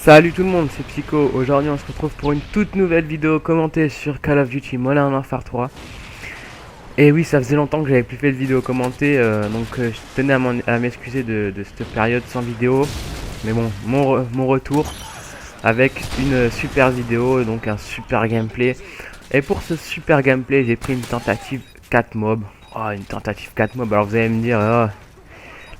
Salut tout le monde, c'est Psycho. Aujourd'hui on se retrouve pour une toute nouvelle vidéo commentée sur Call of Duty Modern Warfare 3. Et oui, ça faisait longtemps que j'avais plus fait de vidéo commentée, donc je tenais à m'excuser de cette période sans vidéo. Mais bon, mon retour avec une super vidéo, donc un super gameplay. Et pour ce super gameplay, j'ai pris une tentative 4 mobs. Oh, une tentative 4 mobs, alors vous allez me dire, oh,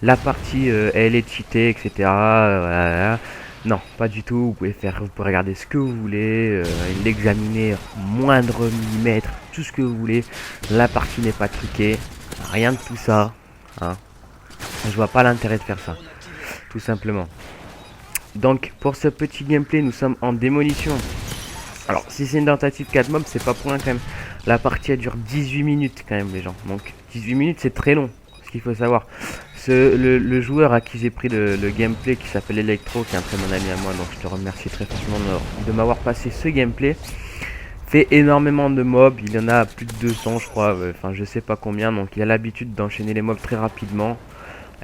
la partie elle est cheatée, etc. Voilà. Non, pas du tout. Vous pouvez regarder ce que vous voulez, l'examiner moindre millimètre, tout ce que vous voulez. La partie n'est pas truquée, rien de tout ça. Hein. Je vois pas l'intérêt de faire ça, tout simplement. Donc pour ce petit gameplay, nous sommes en démolition. Alors si c'est une tentative 4 mobs, c'est pas pour rien quand même. La partie elle dure 18 minutes quand même les gens. Donc 18 minutes c'est très long, ce qu'il faut savoir. Le joueur à qui j'ai pris le gameplay qui s'appelle Electro, qui est un très bon ami à moi, donc je te remercie très fortement de m'avoir passé ce gameplay. Fait énormément de mobs, il y en a plus de 200 je crois, enfin je sais pas combien, donc il a l'habitude d'enchaîner les mobs très rapidement.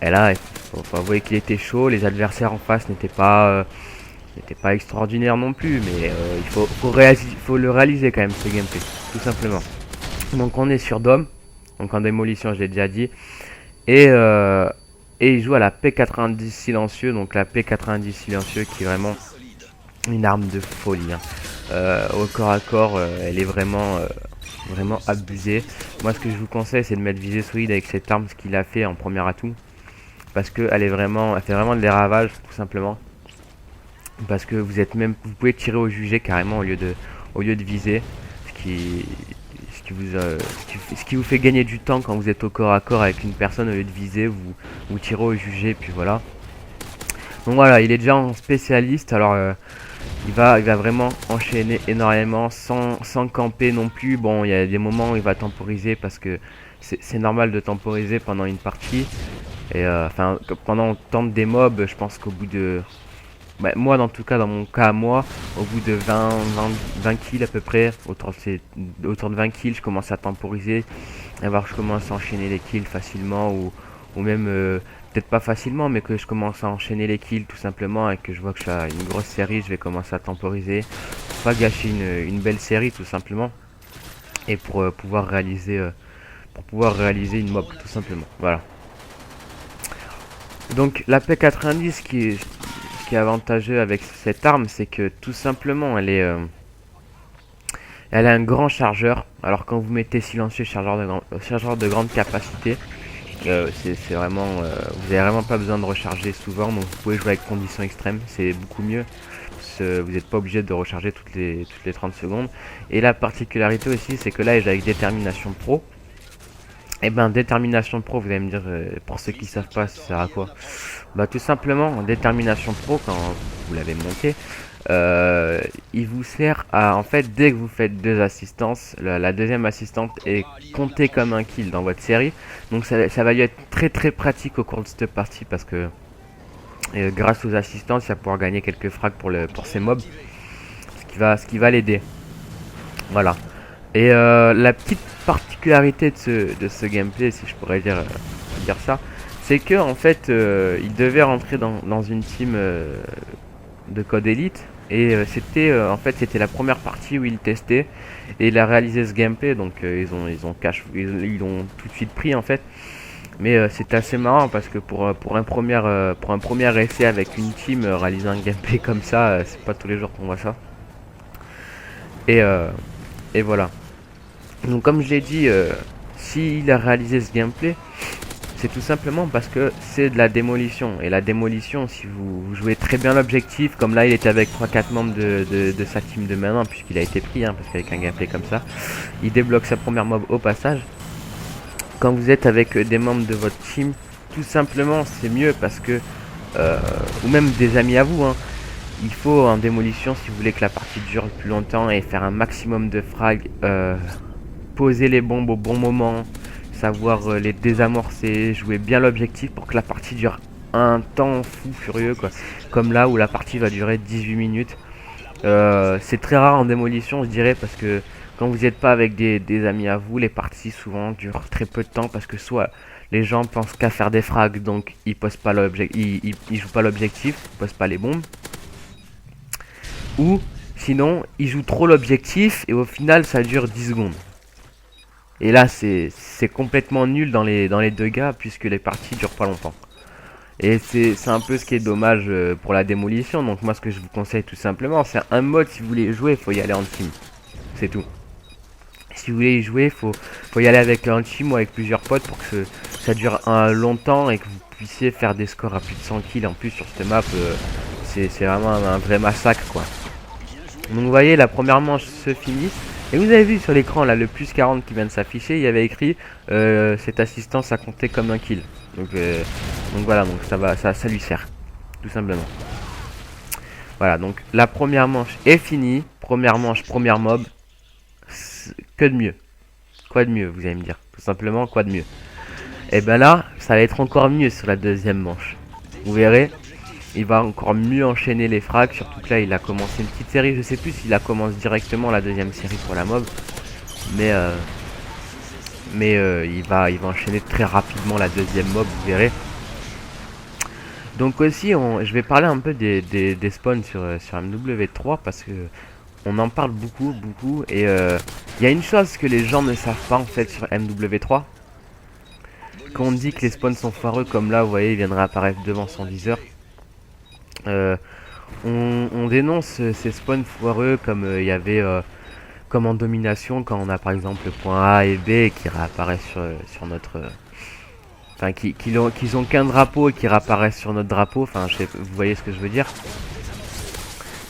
Et là, il faut avouer qu'il était chaud, les adversaires en face n'étaient pas extraordinaires non plus, mais faut le réaliser quand même ce gameplay, tout simplement. Donc on est sur Dom, donc en démolition je l'ai déjà dit. Et, il joue à la P90 silencieux, donc la P90 silencieux qui est vraiment une arme de folie. Hein. Au corps à corps, elle est vraiment abusée. Moi, ce que je vous conseille, c'est de mettre visée solide avec cette arme, ce qu'il a fait en premier atout, parce que elle fait vraiment des ravages, tout simplement. Parce que vous pouvez tirer au jugé carrément au lieu de viser, ce qui, ce qui vous fait gagner du temps quand vous êtes au corps à corps avec une personne. Au lieu de viser, vous tirez au jugé, puis voilà. Donc voilà, il est déjà en spécialiste, alors il va vraiment enchaîner énormément sans camper non plus. Bon, il y a des moments où il va temporiser parce que c'est normal de temporiser pendant une partie. Et enfin, pendant on tente des mobs, je pense qu'au bout de... Bah, moi, dans tout cas, dans mon cas, moi, au bout de 20 kills à peu près, autour de 20 kills, je commence à temporiser. Et voir que je commence à enchaîner les kills facilement, ou même, peut-être pas facilement, mais que je commence à enchaîner les kills tout simplement, et que je vois que je fais une grosse série, je vais commencer à temporiser. Pour pas gâcher une belle série tout simplement. Et pour pouvoir réaliser une mob tout simplement. Voilà. Donc la P90 ce qui est avantageux avec cette arme, c'est que tout simplement elle a un grand chargeur. Alors quand vous mettez silencieux chargeur de grande capacité, c'est vraiment, vous n'avez vraiment pas besoin de recharger souvent, donc vous pouvez jouer avec conditions extrêmes, c'est beaucoup mieux. Vous n'êtes pas obligé de recharger toutes les 30 secondes. Et la particularité aussi, c'est que là, il est avec détermination pro. Et ben détermination pro, vous allez me dire, pour ceux qui savent pas, ça sert à quoi? Bah tout simplement, détermination pro, quand vous l'avez monté, il vous sert à, en fait, dès que vous faites deux assistances, la deuxième assistante est comptée comme un kill dans votre série. Donc ça va lui être très pratique au cours de cette partie, parce que grâce aux assistances, il va pouvoir gagner quelques frags pour ses mobs, ce qui va l'aider. Voilà. Et la petite particularité de ce gameplay, si je pourrais dire ça, c'est que en fait, il devait rentrer dans une team de code élite, et en fait c'était la première partie où il testait, et il a réalisé ce gameplay, donc ils l'ont tout de suite pris en fait. Mais c'est assez marrant parce que pour un premier essai avec une team, réaliser un gameplay comme ça, c'est pas tous les jours qu'on voit ça. Et, euh, et voilà. Donc comme je l'ai dit, s'il a réalisé ce gameplay, c'est tout simplement parce que c'est de la démolition. Et la démolition, si vous jouez très bien l'objectif, comme là il était avec 3-4 membres de sa team de maintenant, puisqu'il a été pris, hein, parce qu'avec un gameplay comme ça, il débloque sa première mob au passage. Quand vous êtes avec des membres de votre team, tout simplement c'est mieux parce que, ou même des amis à vous, hein, il faut en démolition, si vous voulez que la partie dure plus longtemps et faire un maximum de frags, poser les bombes au bon moment, savoir les désamorcer, jouer bien l'objectif pour que la partie dure un temps fou furieux, quoi. Comme là où la partie va durer 18 minutes. C'est très rare en démolition, je dirais, parce que quand vous n'êtes pas avec des amis à vous, les parties souvent durent très peu de temps, parce que soit les gens pensent qu'à faire des frags, donc ils posent pas ils jouent pas l'objectif, ils posent pas les bombes. Ou sinon, ils jouent trop l'objectif et au final ça dure 10 secondes. Et là, c'est complètement nul dans les deux gars puisque les parties durent pas longtemps. Et c'est un peu ce qui est dommage pour la démolition. Donc moi, ce que je vous conseille tout simplement, c'est un mode, si vous voulez jouer, il faut y aller en team. C'est tout. Si vous voulez y jouer, faut y aller avec un team ou avec plusieurs potes pour que ça dure longtemps et que vous puissiez faire des scores à plus de 100 kills. En plus, sur cette map, c'est vraiment un vrai massacre, quoi. Donc vous voyez, la première manche se finit. Et vous avez vu sur l'écran, là, le plus 40 qui vient de s'afficher, il y avait écrit cette assistance a compté comme un kill. Donc voilà, donc ça lui sert, tout simplement. Voilà, donc la première manche est finie. Première manche, première mob. Que de mieux? Quoi de mieux, vous allez me dire? Tout simplement, quoi de mieux? Et ben là, ça va être encore mieux sur la deuxième manche. Vous verrez, il va encore mieux enchaîner les frags. Surtout que là, il a commencé une petite série. Je sais plus s'il a commencé directement la deuxième série pour la mob. Mais il va enchaîner très rapidement la deuxième mob, vous verrez. Donc aussi, je vais parler un peu des spawns sur MW3 parce que on en parle beaucoup. Et il y a une chose que les gens ne savent pas en fait sur MW3. Quand on dit que les spawns sont foireux, comme là, vous voyez, il viendra apparaître devant son viseur. On dénonce ces spawns foireux comme il y avait comme en domination quand on a par exemple le point A et B qui réapparaissent sur notre... Enfin, qu'ils ont qu'un drapeau et qui réapparaissent sur notre drapeau. Enfin, vous voyez ce que je veux dire.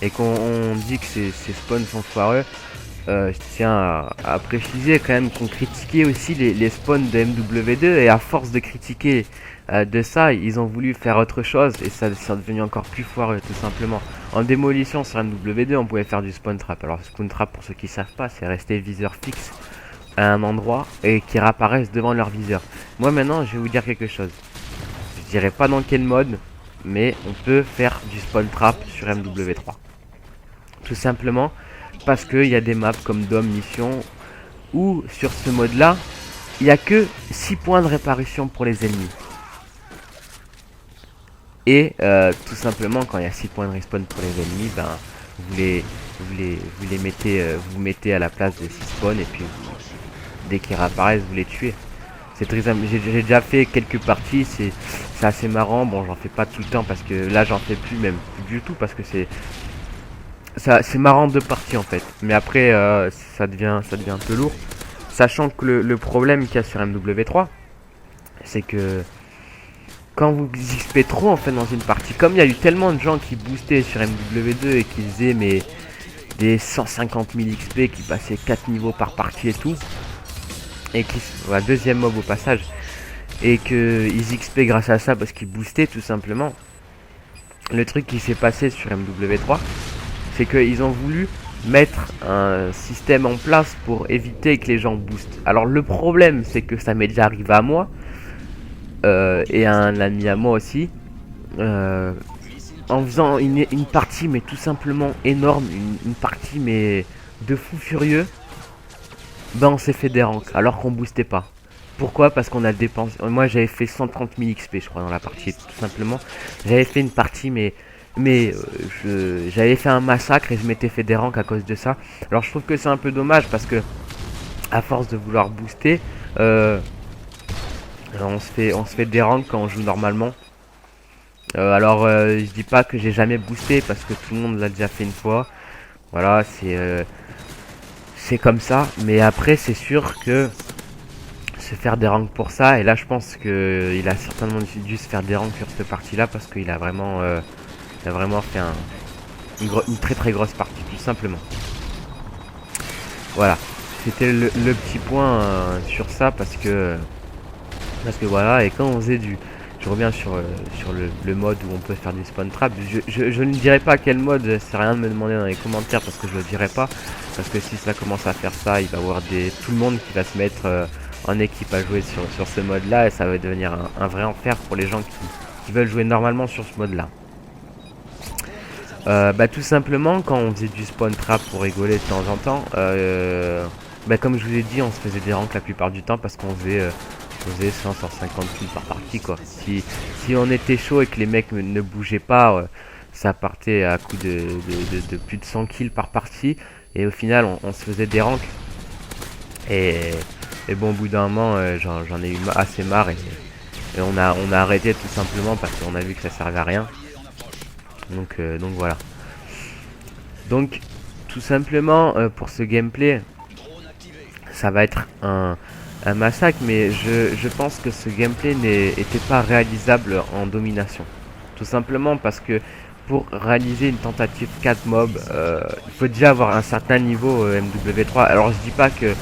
Et qu'on dit que ces spawns sont foireux. Je tiens à préciser quand même qu'on critiquait aussi les spawns de MW2 et à force de critiquer de ça, ils ont voulu faire autre chose et ça c'est devenu encore plus foireux tout simplement. En démolition sur MW2, on pouvait faire du spawn trap. Alors spawn trap, pour ceux qui savent pas, c'est rester viseur fixe à un endroit et qui réapparaissent devant leur viseur. Moi maintenant, je vais vous dire quelque chose. Je dirais pas dans quel mode, mais on peut faire du spawn trap sur MW3. Tout simplement parce qu'il y a des maps comme Dome Mission où sur ce mode là il n'y a que 6 points de réparation pour les ennemis. Et tout simplement quand il y a 6 points de respawn pour les ennemis, ben vous les mettez, vous mettez à la place des 6 spawns et puis dès qu'ils réapparaissent vous les tuez. C'est très j'ai déjà fait quelques parties, c'est assez marrant. Bon, j'en fais pas tout le temps parce que là j'en fais plus, même plus du tout parce que c'est marrant de partie en fait, mais après ça devient un peu lourd, sachant que le problème qu'il y a sur MW3 c'est que quand vous XP trop en fait dans une partie, comme il y a eu tellement de gens qui boostaient sur MW2 et qui faisaient des 150 000 XP, qui passaient 4 niveaux par partie et tout, et qui la deuxième mob au passage, et que ils XP grâce à ça parce qu'ils boostaient tout simplement. Le truc qui s'est passé sur MW3, c'est qu'ils ont voulu mettre un système en place pour éviter que les gens boostent. Alors le problème, c'est que ça m'est déjà arrivé à moi et à un ami à moi aussi, en faisant une partie mais tout simplement énorme, une partie mais de fou furieux. Ben on s'est fait des ranks alors qu'on boostait pas. Pourquoi? Parce qu'on a dépensé. Moi j'avais fait 130 000 XP je crois dans la partie, tout simplement. J'avais fait une partie mais j'avais fait un massacre et je m'étais fait des ranks à cause de ça. Alors je trouve que c'est un peu dommage parce que à force de vouloir booster, on se fait des ranks quand on joue normalement. Alors je dis pas que j'ai jamais boosté parce que tout le monde l'a déjà fait une fois. Voilà, c'est comme ça. Mais après c'est sûr que se faire des ranks pour ça, et là je pense que il a certainement dû se faire des ranks sur cette partie là parce qu'il a vraiment fait une très très grosse partie tout simplement. Voilà, c'était le petit point sur ça parce que voilà. Et quand on faisait je reviens sur le mode où on peut faire du spawn trap, je ne dirais pas quel mode, c'est rien de me demander dans les commentaires parce que je le dirai pas, parce que si ça commence à faire ça, il va y avoir tout le monde qui va se mettre en équipe à jouer sur ce mode là et ça va devenir un vrai enfer pour les gens qui veulent jouer normalement sur ce mode là. Bah tout simplement quand on faisait du spawn trap pour rigoler de temps en temps, bah comme je vous ai dit, on se faisait des ranks la plupart du temps parce qu'on faisait 100-150 kills par partie quoi. Si on était chaud et que les mecs ne bougeaient pas, ça partait à coup de plus de 100 kills par partie. Et au final, on se faisait des ranks. Et, et bon, au bout d'un moment, j'en ai eu assez marre. Et on a arrêté tout simplement parce qu'on a vu que ça servait à rien. Donc voilà. Donc, tout simplement, pour ce gameplay, ça va être un massacre. Mais je pense que ce gameplay n'était pas réalisable en domination. Tout simplement parce que pour réaliser une tentative 4 mobs, il faut déjà avoir un certain niveau MW3. Alors je dis pas que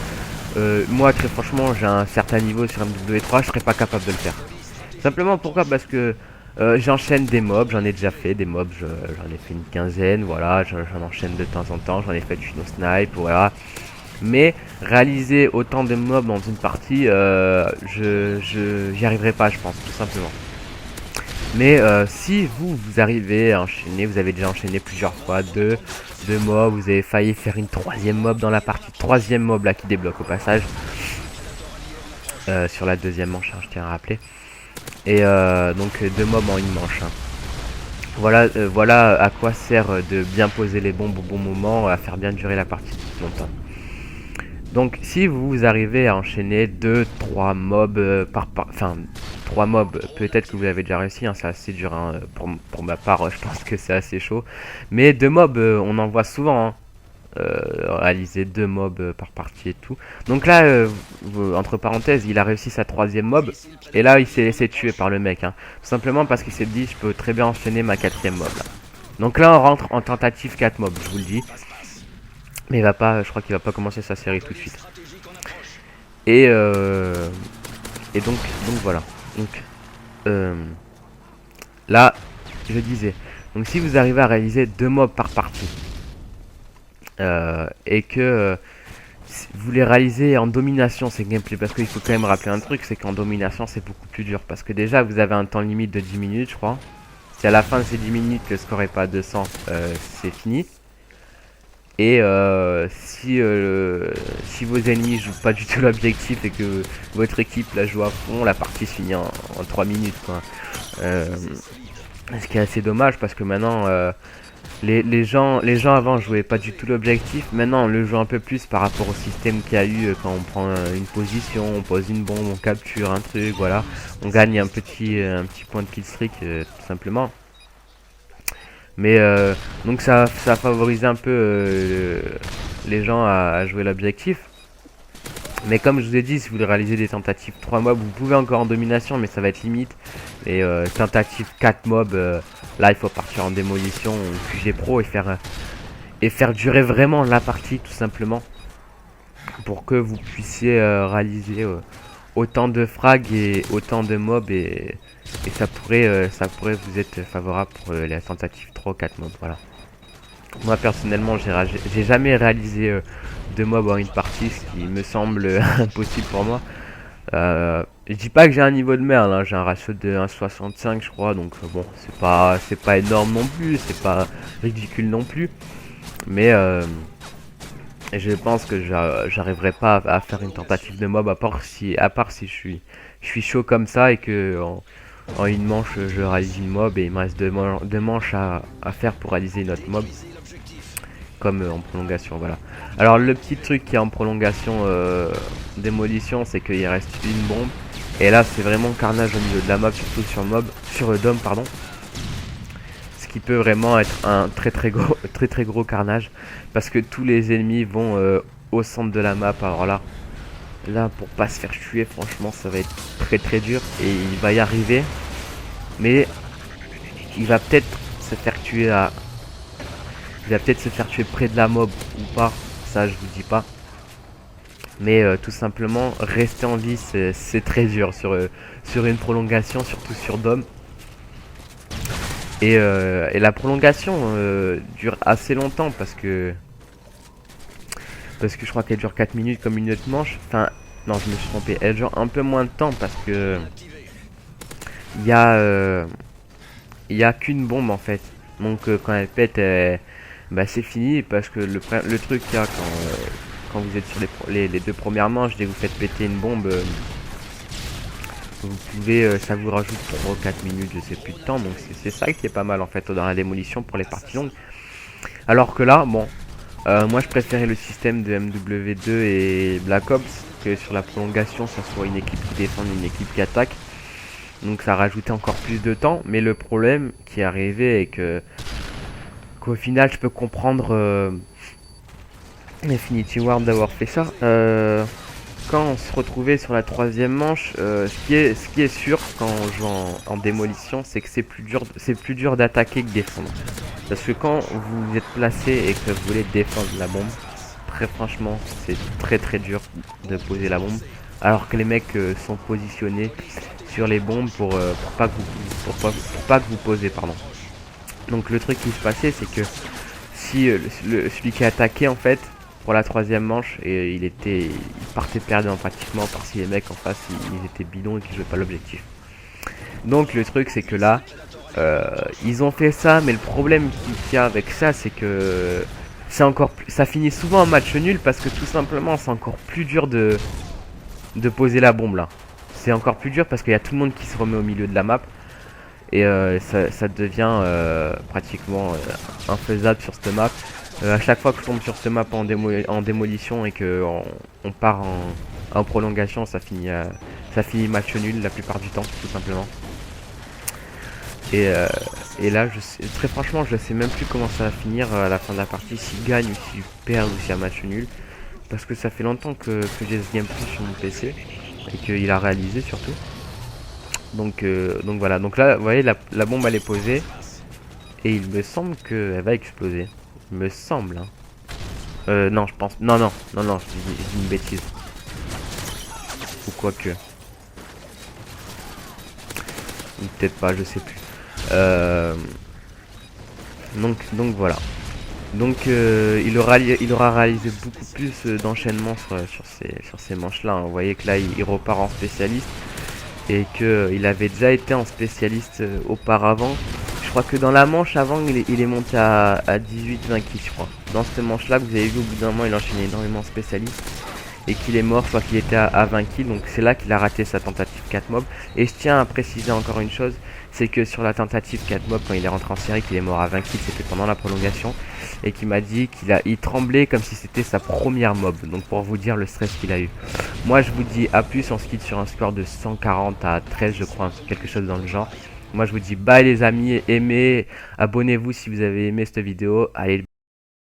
moi très franchement j'ai un certain niveau sur MW3, je serais pas capable de le faire. Simplement pourquoi? Parce que j'enchaîne des mobs, j'en ai déjà fait des mobs, j'en ai fait une quinzaine, voilà, j'en enchaîne de temps en temps, j'en ai fait du no snipe, voilà. Mais réaliser autant de mobs dans une partie, j'y arriverai pas, je pense, tout simplement. Mais si vous arrivez à enchaîner, vous avez déjà enchaîné plusieurs fois deux mobs, vous avez failli faire une troisième mob dans la partie, troisième mob là qui débloque au passage sur la deuxième manche, hein, je tiens à rappeler. Et donc deux mobs en une manche. Hein. Voilà à quoi sert de bien poser les bombes au bon moment, à faire bien durer la partie longtemps. Donc si vous arrivez à enchaîner 2-3 mobs enfin 3 mobs, peut-être que vous l'avez déjà réussi, hein, c'est assez dur hein, pour ma part, je pense que c'est assez chaud. Mais 2 mobs, on en voit souvent, hein, réaliser 2 mobs par partie et tout. Donc là, entre parenthèses, il a réussi sa troisième mob, et là il s'est laissé tuer par le mec, hein, tout simplement parce qu'il s'est dit je peux très bien enchaîner ma quatrième mob. Là. Donc là on rentre en tentative 4 mobs, je vous le dis. Mais il va pas, je crois qu'il va pas commencer sa série tout de suite. Et donc voilà. Donc là, je disais. Donc si vous arrivez à réaliser 2 mobs par partie et que vous les réalisez en domination ces gameplays, parce qu'il faut quand même rappeler un truc, c'est qu'en domination c'est beaucoup plus dur. Parce que déjà vous avez un temps limite de 10 minutes, je crois. Si à la fin de ces 10 minutes le score est pas à 200, c'est fini. Et si vos ennemis jouent pas du tout l'objectif et que votre équipe la joue à fond, la partie se finit en 3 minutes quoi. Ce qui est assez dommage parce que maintenant les gens avant jouaient pas du tout l'objectif. Maintenant on le joue un peu plus par rapport au système qu'il y a eu quand on prend une position, on pose une bombe, on capture un truc, voilà. On gagne un petit point de killstreak tout simplement. Mais donc ça favorise un peu les gens à jouer l'objectif. Mais comme je vous ai dit, si vous voulez réaliser des tentatives 3 mobs, vous pouvez encore en domination, mais ça va être limite. Et tentative 4 mobs, là il faut partir en démolition ou QG pro et faire durer vraiment la partie tout simplement. Pour que vous puissiez réaliser autant de frags et autant de mobs et ça pourrait vous être favorable pour les tentatives 3 ou 4 mobs, voilà. Moi personnellement j'ai jamais réalisé de mobs en une partie, ce qui me semble impossible pour moi. Je dis pas que j'ai un niveau de merde, hein, j'ai un ratio de 1,65 je crois, donc bon c'est pas énorme non plus, c'est pas ridicule non plus. Mais je pense que j'arriverai pas à faire une tentative de mob à part si je suis chaud comme ça et que en une manche je réalise une mob et il me reste deux manches à faire pour réaliser une autre mob comme en prolongation, voilà. Alors le petit truc qui est en prolongation démolition, c'est qu'il reste une bombe et là c'est vraiment carnage au milieu de la map, surtout sur Dom pardon, ce qui peut vraiment être un très gros carnage parce que tous les ennemis vont au centre de la map. Alors là pour pas se faire tuer, franchement ça va être très dur et il va y arriver, mais il va peut-être se faire tuer près de la mob ou pas, ça je vous dis pas. Mais tout simplement rester en vie c'est très dur sur une prolongation, surtout sur Dom. Et la prolongation dure assez longtemps parce que je crois qu'elle dure 4 minutes comme une autre manche. Enfin non, je me suis trompé, elle dure un peu moins de temps parce que il y a qu'une bombe en fait. Donc quand elle pète bah c'est fini parce que le truc qu'il y a quand vous êtes sur les deux premières manches, dès que vous faites péter une bombe, Vous pouvez, ça vous rajoute 3 ou 4 minutes, je sais plus de temps, donc c'est ça qui est pas mal en fait dans la démolition pour les parties longues. Alors que là, bon, moi je préférais le système de MW2 et Black Ops, que sur la prolongation ça soit une équipe qui défend, une équipe qui attaque. Donc ça rajoutait encore plus de temps, mais le problème qui est arrivé est que qu'au final je peux comprendre Infinity Ward d'avoir fait ça. Quand on se retrouvait sur la troisième manche, ce qui est sûr quand on joue en démolition, c'est que c'est plus dur d'attaquer que défendre. Parce que quand vous êtes placé et que vous voulez défendre la bombe, très franchement, c'est très dur de poser la bombe. Alors que les mecs sont positionnés sur les bombes pour pas que pour pas que vous posez, pardon. Donc le truc qui se passait, c'est que si celui qui attaquait en fait pour la troisième manche et il partait perdant pratiquement parce que les mecs en face ils étaient bidons et qu'ils jouaient pas l'objectif. Donc le truc c'est que là ils ont fait ça, mais le problème qu'il y a avec ça c'est que ça finit souvent en match nul parce que tout simplement c'est encore plus dur de poser la bombe là. C'est encore plus dur parce qu'il y a tout le monde qui se remet au milieu de la map. Et ça devient pratiquement infaisable sur cette map. À chaque fois que je tombe sur cette map en démolition et que on part en prolongation, ça finit match nul la plupart du temps, tout simplement. Et là, très franchement, je ne sais même plus comment ça va finir à la fin de la partie, s'il gagne ou s'il perd ou s'il y a match nul. Parce que ça fait longtemps que j'ai ce gameplay sur mon PC et qu'il a réalisé surtout. Donc voilà, donc là vous voyez la bombe elle est posée et il me semble qu'elle va exploser. Il me semble hein. Non je pense. Non je dis une bêtise. Ou quoi que. Ou peut-être pas, je sais plus. Donc voilà. Donc il aura réalisé beaucoup plus d'enchaînements sur ces manches là. Hein. Vous voyez que là il repart en spécialiste. Et qu'il avait déjà été en spécialiste auparavant. Je crois que dans la manche avant, il est monté à 18-20 kills, je crois. Dans cette manche-là, vous avez vu, au bout d'un moment, il enchaînait énormément spécialiste. Et qu'il est mort, soit qu'il était à 20 kills. Donc c'est là qu'il a raté sa tentative 4 mobs. Et je tiens à préciser encore une chose, c'est que sur la tentative 4 mobs, quand il est rentré en série, qu'il est mort à 20 kills, c'était pendant la prolongation. Et qu'il m'a dit il tremblait comme si c'était sa première mob. Donc pour vous dire le stress qu'il a eu. Moi je vous dis à plus, on se quitte sur un score de 140 à 13 je crois, quelque chose dans le genre. Moi je vous dis bye les amis, aimez, abonnez-vous si vous avez aimé cette vidéo. Allez.